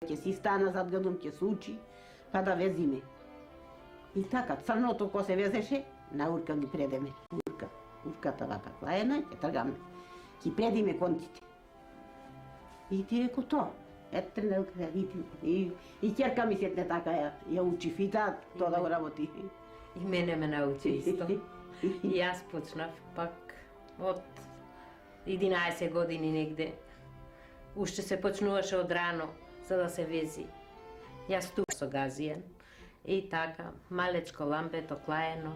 ќе си стана зад грдом, ќе се учи, па да везиме. И така, црното ко се везеше, на урка ги предеме. Урката вака клаена, ќе тргаме. Ќе предиме конците. И ти реко тоа. Ето тренелка, и ќерка ми сетне така ја учи фита, тоа да го работи. И мене ме научи исто. И јас почнав пак од 11 години негде. Уште се почнуваше од рано, за да се вези. Јас тук со газиен. И така, малечко лампето клаено,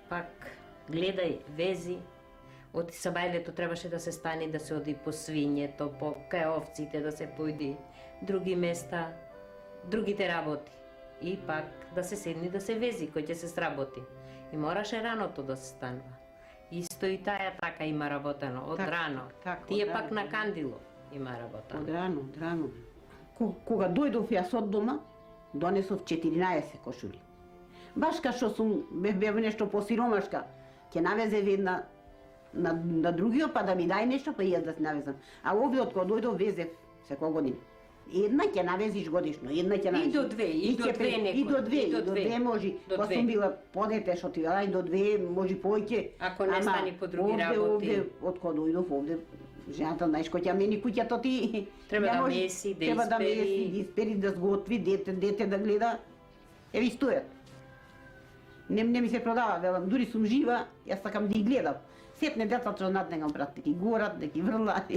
пак гледај, вези. Оти са бајлето требаше да се стани да се оди по свињето, по кај овците да се појди, други места, другите работи. И пак да се седни да се вези, кој ќе се сработи. И мораше раното да се станува. Исто и таја така има работено, од рано. Тие пак на кандило има работено. Од рано. Кога дојдов јас од дома, донесов 14 кошули. Баш ка што сум бев нешто посиромашка, ќе навезе една на другиот, па да ми дај нешто, па и јас да се навезам. А овде од кога дојдов везев секоја година. Една ќе навезиш годишно, една ќе навезиш. И до две некој. И до две може. Кога сум била подете, што ти велам, и до две може повеќе. Ако не стани по други работи. Овде, од кога дојдов овде, жената, знаеш, кој ќе мени куќата ти. Треба да меси, да Треба да меси, да испери, да сготви, дете да гледа. Еви стојат. Не ми се продава, велам, дури сум жива, јас сакам да ги гледам. Сетне децата над негам брат, да ги горат, да ги врлат,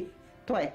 тоа е.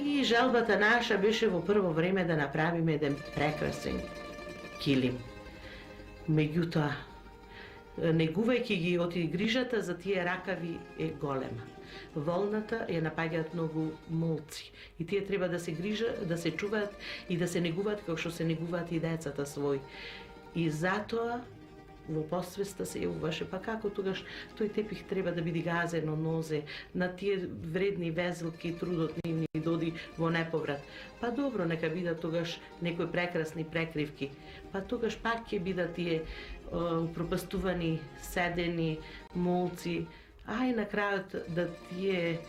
И жалбата наша беше во прво време да направиме еден прекрасен килим. Меѓутоа, негувајќи ги од грижата за тие ракави е голема. Волната ја напаѓаат многу молци и тие треба да се грижат, да се чуваат и да се негуваат како што се негуваат и децата своји. И затоа во посвеста се јавуваше, па како тогаш тој тепих треба да биде газен од нозе, на тие вредни везелки, трудот нивни доди во неповрат. Па добро, нека бидат тогаш некои прекрасни прекривки, па тогаш пак ќе бидат тие пропастувани, седени, молци, а и на крајот да тие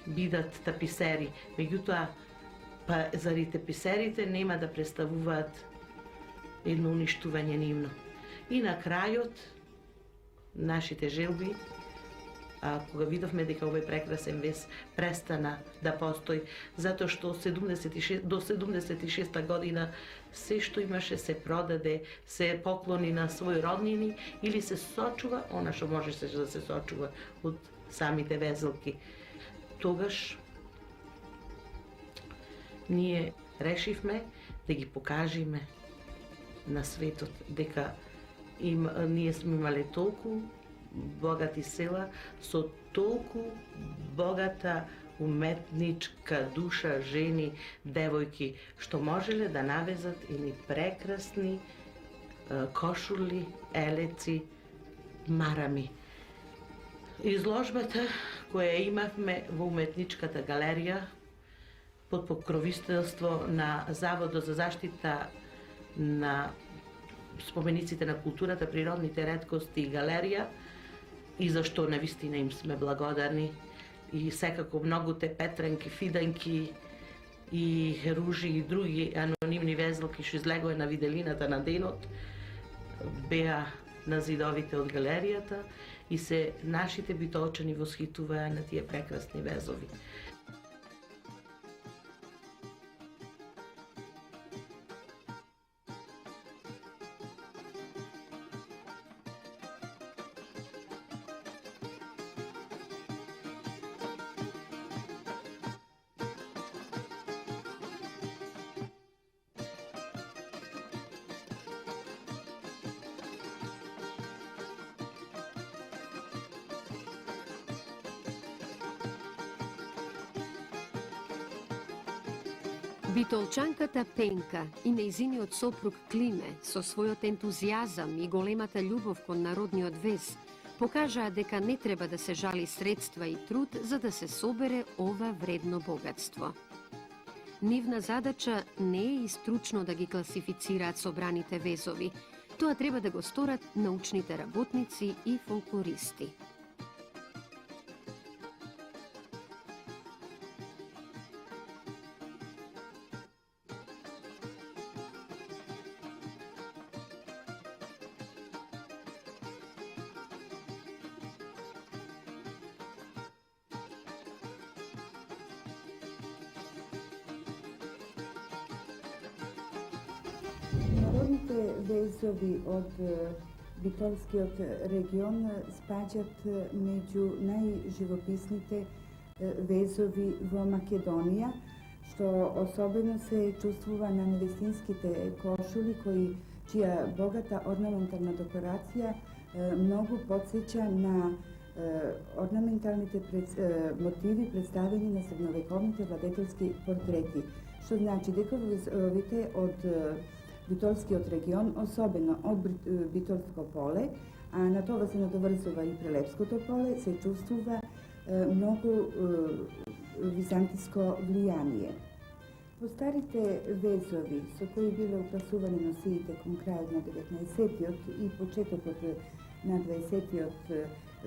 бидат таписери. Меѓутоа, па заради таписерите нема да представуваат едно уништување нивно. И на крајот, нашите желби, кога видовме дека овој прекрасен вез престана да постои, затоа што до 76 година се што имаше се продаде, се поклони на своји роднини или се сочува она што можеше да се сочува од самите везелки. Тогаш ние решивме да ги покажеме на светот дека ние сме имале толку богати села со толку богата уметничка душа, жени, девојки, што можеле да навезат едни прекрасни кошули, елеци, марами. Изложбата која имавме во уметничката галерија под покровителство на Заводот за заштита на спомениците на културата, природните реткости и галерија, и зашто навистина им сме благодарни. И секако многуте петранки, фиданки и ружи и други анонимни везелки што излегоа на виделината на денот беа на зидовите од галеријата и се нашите битолчани восхитуваа на тие прекрасни везови. Битолчанката Пенка и нејзиниот сопруг Климе со својот ентузијазам и големата љубов кон народниот вез покажаа дека не треба да се жали средства и труд за да се собере ова вредно богатство. Нивна задача не е и стручно да ги класифицираат собраните везови, тоа треба да го сторат научните работници и фолклористи. Народните везови од Битолскиот регион спаѓат меѓу најживописните везови во Македонија, што особено се чувствува на невестинските кошули, чија богата орнаментална декорација многу потсеќа на орнаменталните мотиви представени на средновековните владетелски портрети, што значи дека везовите од Битолскиот регион, особено од Битолско поле, а на тоа се надоврзува и Прелепското поле, се чувствува многу византиско влијание. Во старите везови со кои биле украсувани носиите кон крајот на 19-тиот и почетокот на 20-тиот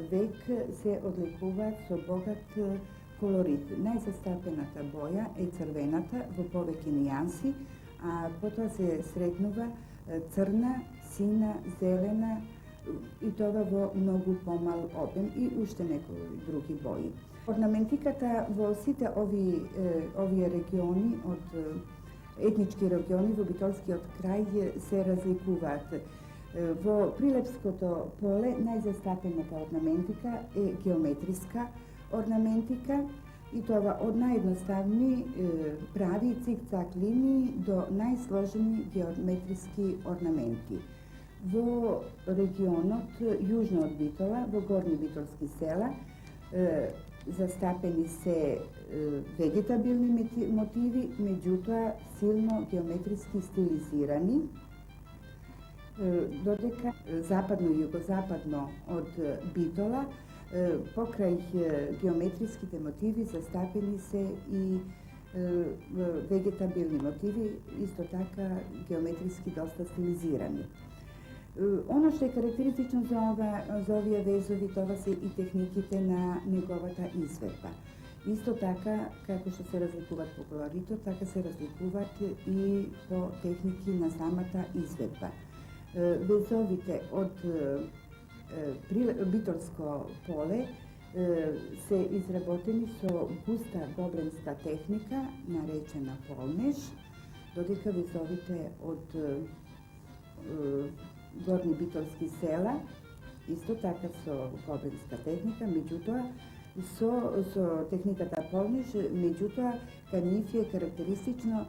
век се одликуваат со богат колорит. Најзастапената боја е црвената во повеќе нијанси, а потоа се сретнува црна, сина, зелена и тоа во многу помал обем и уште некои други бои. Орнаментиката во сите овие региони, од етнички региони во Битолскиот крај се разликуваат. Во Прилепското поле најзастапената орнаментика е геометриска орнаментика, и тоа од наједноставни прави цик-цак линии до најсложени геометриски орнаменти. Во регионот јужно од Битола, во горни битолски села, застапени се вегетабилни мотиви, меѓутоа силно геометриски стилизирани, додека западно и југозападно од Битола покрај геометриските мотиви застапени се и вегетабилни мотиви, исто така геометриски доста стилизирани. Оно што е карактеристично за овие везови, тоа се и техниките на неговата изведба. Исто така, како што се разликуваат по колоритот, така се разликуваат и по техники на самата изведба. Везовите од Битолско поле се изработени со густа гобленска техника, наречена полнеж, додека везовите од горни битолски села, исто така со гобленска техника, меѓутоа со техниката полнеж, меѓутоа кај нив е карактеристично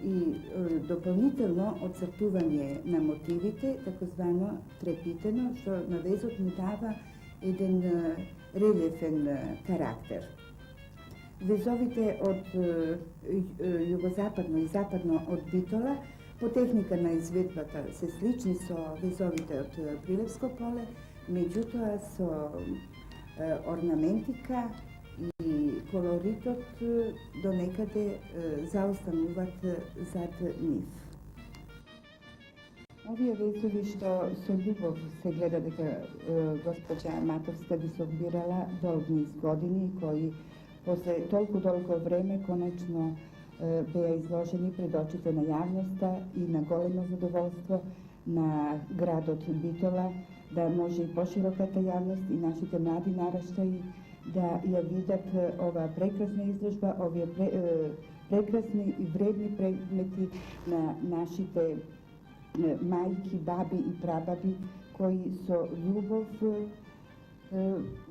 и дополнително отцртување на мотивите, такозвано трепитено, што на везот му дава еден релефен карактер. Везовите од југозападно и западно од Битола по техника на изведбата се слични со везовите од Прилепско поле, меѓутоа со орнаментика и колоритот до некаде заостануваат зад нив. Овие везови што со љубов се гледа дека госпоđа Матовска ги собирала долг низ години, кои после толку време конечно беа изложени пред очите на јавноста и на големо задоволство на градот Битола, да може и пошироката јавност и нашите млади нараштаи да ја видат оваа прекрасна изложба, овие прекрасни и вредни предмети на нашите мајки, баби и прабаби, кои со љубов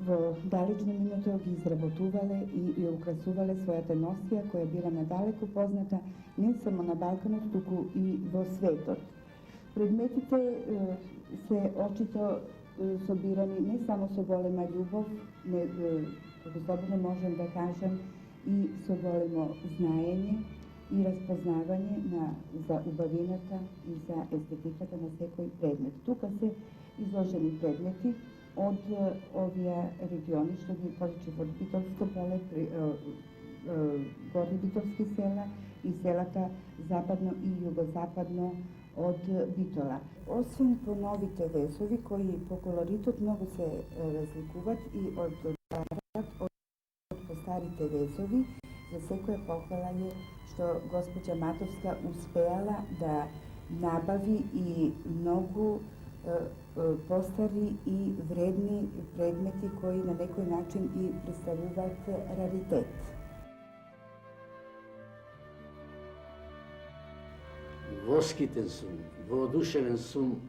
во далечно минуто ги изработувале и ја украсувале својата носија, која била надалеку позната не само на Балканот, туку и во светот. Предметите се очито собирани не само со голема љубов, како слободно можам да кажам, и со големо знаење и разпознавање за убавината и за естетиката на секој предмет. Тука се изложени предмети од овие региони, што ги поречев од Битолско поле, Горни Битолски села и селата западно и југозападно од Битола. Освен по новите везови, кои по колоритот многу се разликуваат и одговараат од старите везови, за секоја похвала е што госпоđа Матовска успеала да набави и многу постари и вредни предмети кои на некој начин и представуваат раритет. Воскитен сум, воодушевен сум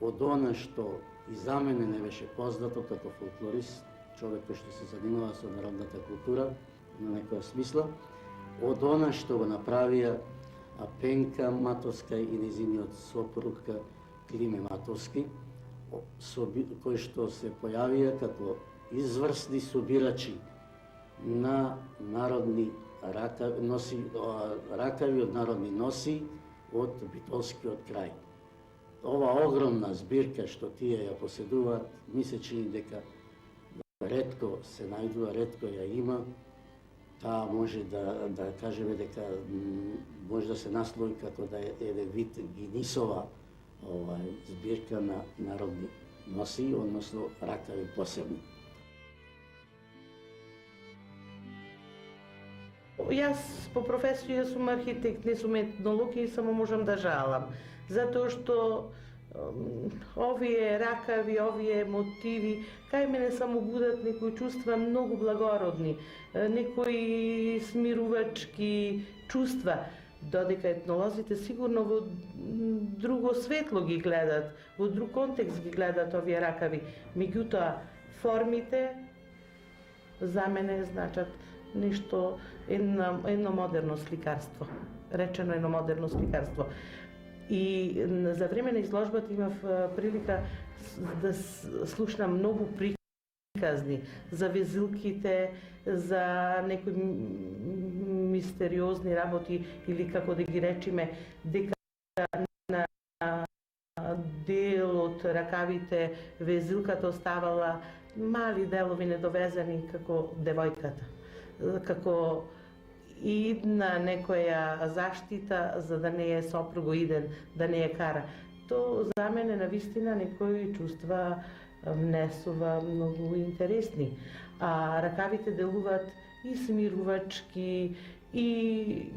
од она што и за мене не беше познато како фолклорист, човек кој што се занимава со народната култура на некоја смисла, од она што го направија Пенка Матовска и незиниот сопруг Климе Матовски, кои што се појавија како изврсни собирачи на народни ракави од народни носи од Битолскиот крај. Ова огромна збирка што тие ја поседуваат, ми се чини дека ретко се најдува, ретко ја има. Таа може да кажеме дека може да се наслови како да е еден вид Гинисова збирка на народни носи, односно ракави посебни. Јас по професија сум архитект, не сум етнолог и само можам да жалам. Затоа што овие ракави, овие мотиви, кај мене само будат некои чувства многу благородни, некои смирувачки чувства, додека етнолозите сигурно во друго светло ги гледат, во друг контекст ги гледат овие ракави. Меѓутоа, формите за мене значат нешто, едно модерно сликарство, речено едно модерно сликарство. И за време на изложбата имав прилика да слушнам многу приказни за везилките, за некои мистериозни работи или како да ги речеме, дека на дел од ракавите везилката оставала мали делови недовезани како девојката, како и на некоја заштита за да не е сопругоиден, да не е кара. То за мене навистина некои чувства внесува многу интересни. А ракавите делуваат и смирувачки, и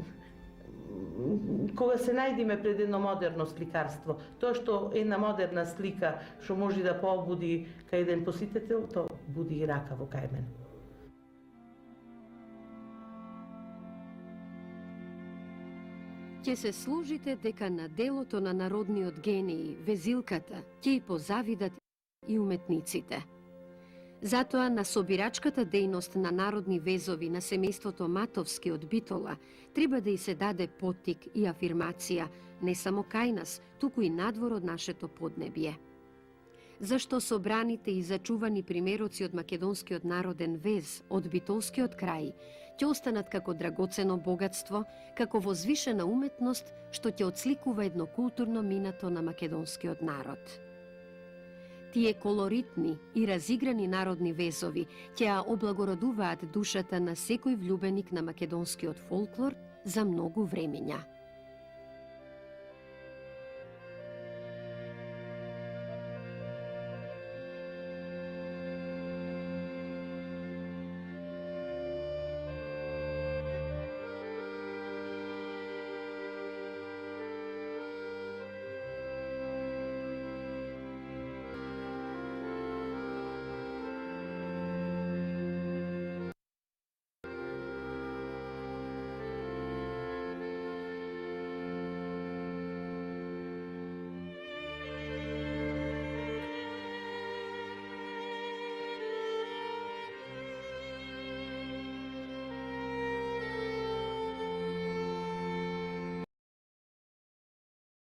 кога се најдеме пред едно модерно сликарство, тоа што една модерна слика што може да побуди кај еден посетител, то буди и ракаво кај мене. Ќе се служите дека на делото на народниот гении, везилката, ќе и позавидат и уметниците. Затоа на собирачката дејност на народни везови на семејството Матовски од Битола треба да и се даде поттик и афирмација не само кај нас, туку и надвор од нашето поднебје. Зашто собраните и зачувани примероци од македонскиот народен вез, од Битолскиот крај, ќе останат како драгоцено богатство, како возвишена уметност што ќе отсликува едно културно минато на македонскиот народ. Тие колоритни и разиграни народни везови ќе ја облагородуваат душата на секој влюбеник на македонскиот фолклор за многу времења.